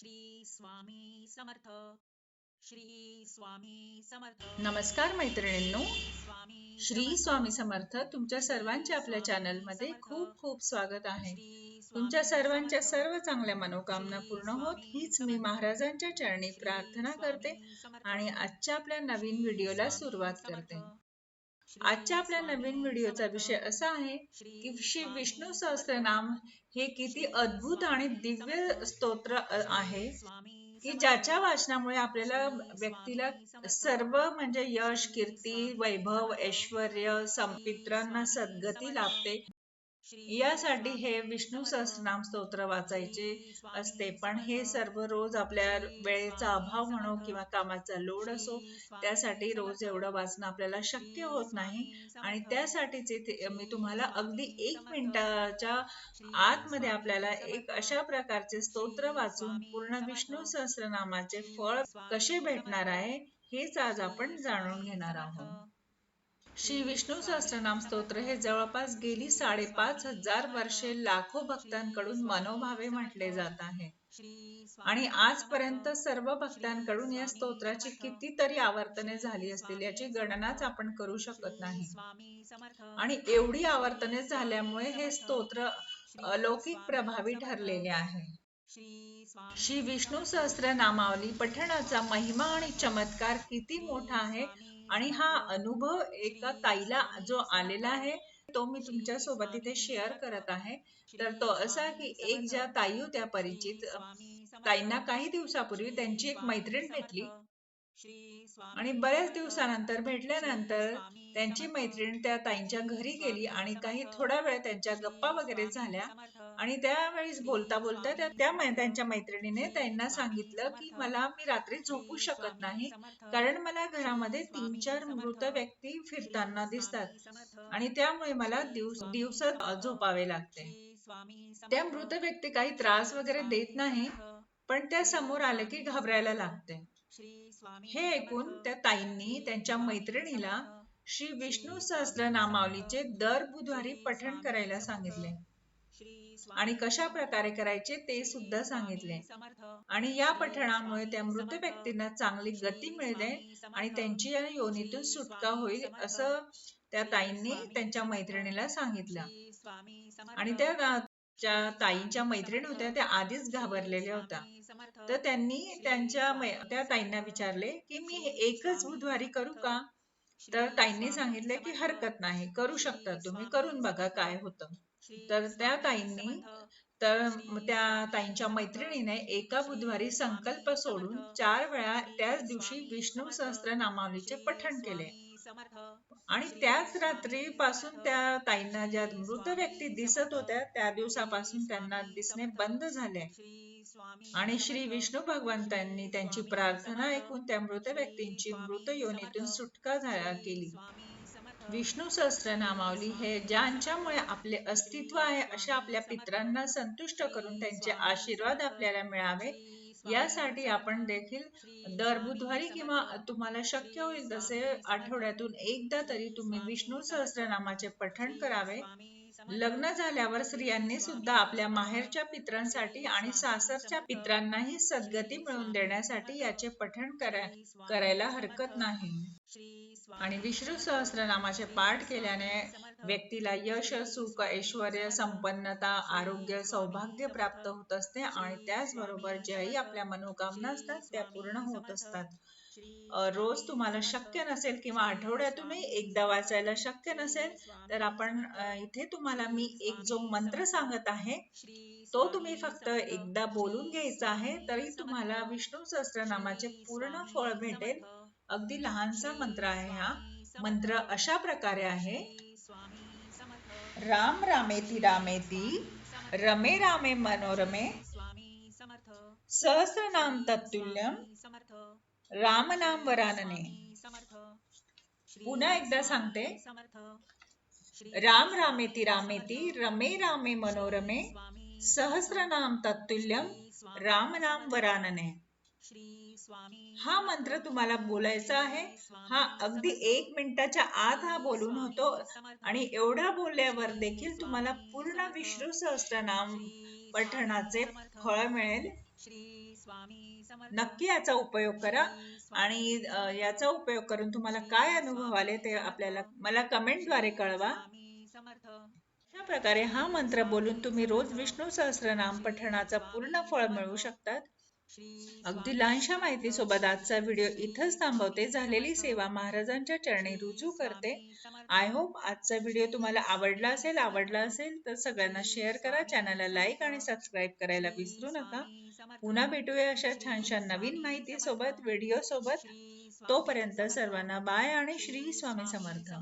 श्री स्वामी समर्थ. श्री स्वामी समर्थ. नमस्कार मैत्रिणींनो, श्री स्वामी समर्थ. तुमच्या सर्वांचे आपल्या चॅनल मध्ये खूप खूप स्वागत आहे. तुमच्या सर्वांच्या सर्व चांगल्या मनोकामना पूर्ण होत हीच मी महाराजांच्या चरणी प्रार्थना करते आणि आजच्या आपल्या नवीन व्हिडिओला सुरुवात करते. आजच्या आपल्या नवीन व्हिडिओचा विषय असा आहे की श्री विष्णू सहस्त्रनाम हे किती अद्भुत आणि दिव्य स्तोत्र आहे की ज्याच्या वाचनामुळे आपल्याला व्यक्तीला सर्व म्हणजे यश, कीर्ती, वैभव, ऐश्वर्य, पित्रांना सद्गती लाभते. यासाठी हे विष्णू सहस्त्रनाम स्तोत्र वाचायचे असते. पण हे सर्व रोज आपल्या वेळेचा अभाव म्हणो किंवा कामाचा लोड असो, त्यासाठी रोज एवढं वाचणं आपल्याला शक्य होत नाही. आणि त्यासाठीच मी तुम्हाला अगदी 1 मिनिटाच्या आतमध्ये आपल्याला एक अशा प्रकारचे स्तोत्र वाचून पूर्ण विष्णू सहस्त्रनामाचे फळ कसे भेटणार आहे हेच आज आपण जाणून घेणार आहोत. श्री विष्णू सहस्त्रनाम स्तोत्र हे जवळपास गेली 5,500 वर्षे लाखो भक्तांकडून मनोभावे म्हटले जात आहे. आणि आजपर्यंत सर्व भक्तांकडून या स्तोत्राची कितीतरी आवर्तने झाली असतील याची गणनाच आपण करू शकत नाही. आणि एवढी आवर्तने झाल्यामुळे हे स्तोत्र अलौकिक प्रभावी ठरलेले आहे. श्री विष्णू सहस्त्र नामावली पठणाचा महिमा आणि चमत्कार किती मोठा आहे आणि हा अनुभव एका ताईला जो आलेला आहे तो मी तुमच्या सोबत इथे शेअर करत आहे. तर तो असा की एक ज्या ताई होत्या परिचित, ताईंना काही दिवसापूर्वी त्यांची एक मैत्रीण भेटली आणि बऱ्याच दिवसानंतर भेटल्यानंतर त्यांची मैत्रीण त्या ताईंच्या घरी गेली आणि काही थोडा वेळ त्यांच्या गप्पा वगैरे झाल्या. आणि त्यावेळेस बोलता बोलता त्यांच्या मैत्रिणीने त्यांना सांगितलं की मी रात्री झोपू शकत नाही, कारण मला घरामध्ये 3-4 मृत व्यक्ती फिरताना दिसतात आणि त्यामुळे मला दिवसा झोपावे लागते. त्या मृत व्यक्ती काही त्रास वगैरे देत नाही, पण त्या समोर आले की घाबरायला लागते. हे ऐकून त्या ताईंनी त्यांच्या मैत्रिणीला श्री विष्णू सहस्त्रनामावलीचे दर बुधवारी पठण करायला सांगितले आणि कशा प्रकारे करायचे ते सुद्धा सांगितले. आणि या पठणामुळे त्या मृत व्यक्तींना चांगली गती मिळते आणि त्यांची या योनीतून सुटका होईल असं त्या ताईंनी त्यांच्या मैत्रिणीला सांगितलं. आणि त्या ताईंच्या मैत्रिणी होत्या त्या आधीच घाबरलेल्या होत्या. तर त्यांनी त्या ताईंना विचारले की मी एकच बुधवारी करू का? तर ताईंनी सांगितले की हरकत नाही, करू शकता, तुम्ही करून बघा काय होतं. तर त्या ताईंच्या मैत्रिणीने एका बुधवारी संकल्प सोडून 4 वेळा त्याच दिवशी विष्णू सहस्त्रनामावलीचे पठण केले. आणि त्याच रात्रीपासून त्या ताईंना ज्या मृत व्यक्ती दिसत होत्या त्या दिवसापासून त्यांना दिसणे बंद झाले आणि श्री विष्णू भगवंतांनी त्यांची प्रार्थना ऐकून त्या मृत व्यक्तींची मृत योनीतून सुटका केली. विष्णू सहस्त्रनामावली हे ज्यांच्यामुळे आपले अस्तित्व आहे अशा आपल्या पित्रांना संतुष्ट करून त्यांचे आशीर्वाद आपल्याला मिळावे यासाठी आपण देखील दर बुधवारी किंवा तुम्हाला शक्य होईल तसे आठवड्यातून एकदा तरी तुम्ही विष्णू सहस्त्रनामाचे पठण करावे. लग्न झाल्यावर स्त्रियांनी सुद्धा आपल्या माहेरच्या पित्रांसाठी आणि सासरच्या पित्रांनाही सद्गती मिळवून देण्यासाठी याचे पठण करायला हरकत नाही. आणि विष्णू सहस्त्रनामाचे पाठ केल्याने व्यक्तीला यश, सुख, ऐश्वर्य, संपन्नता, आरोग्य, सौभाग्य प्राप्त होत असते आणि त्याचबरोबर ज्याही आपल्या मनोकामना असतात त्या पूर्ण होत असतात. रोज तुम्हाला शक्य नसेल किंवा आठवड्यातूनही एकदा वाचायला शक्य नसेल तर आपण इथे तुम्हाला मी एक जो मंत्र सांगत आहे तो तुम्ही फक्त एकदा बोलून घ्यायचा आहे, तरी तुम्हाला विष्णू सहस्त्रनामाचे पूर्ण फळ भेटेल. अगदी लहानसा मंत्र आहे. हा मंत्र अशा प्रकारे आहे: राम रामेति रामेति रमे रामे मनोरमे सहस्रनाम तत्तुल्यम राम नाम वरानने. पुन्हा एकदा सांगते: राम रामेति रामेति रमे रामे मनोरमे सहस्रनाम तत्तुल्यम राम नाम वरानने. हा मंत्र तुम्हाला बोलायचा आहे. हा अगदी 1 मिनिटाच्या आत हा बोलून होतो आणि एवढा बोलल्यावर देखील तुम्हाला पूर्ण विष्णू सहस्त्रनाम पठणाचे फळ मिळेल. नक्की याचा उपयोग करा आणि याचा उपयोग करून तुम्हाला काय अनुभव आले ते मला कमेंटद्वारे कळवा. अशा प्रकारे हा मंत्र बोलून तुम्ही रोज विष्णू सहस्त्रनाम पठणाचा पूर्ण फळ मिळवू शकतात. अगदी लहानशा माहितीसोबत आजचा व्हिडिओ इथंच थांबवते. झालेली सेवा महाराजांच्या चरणी रुजू करते. आय होप आजचा व्हिडिओ तुम्हाला आवडला असेल तर सगळ्यांना शेअर करा. चॅनलला लाईक आणि सबस्क्राईब करायला विसरू नका. पुन्हा भेटूया अशा छानशा नवीन माहिती सोबत, व्हिडिओ सोबत. तोपर्यंत सर्वांना बाय आणि श्री स्वामी समर्थ.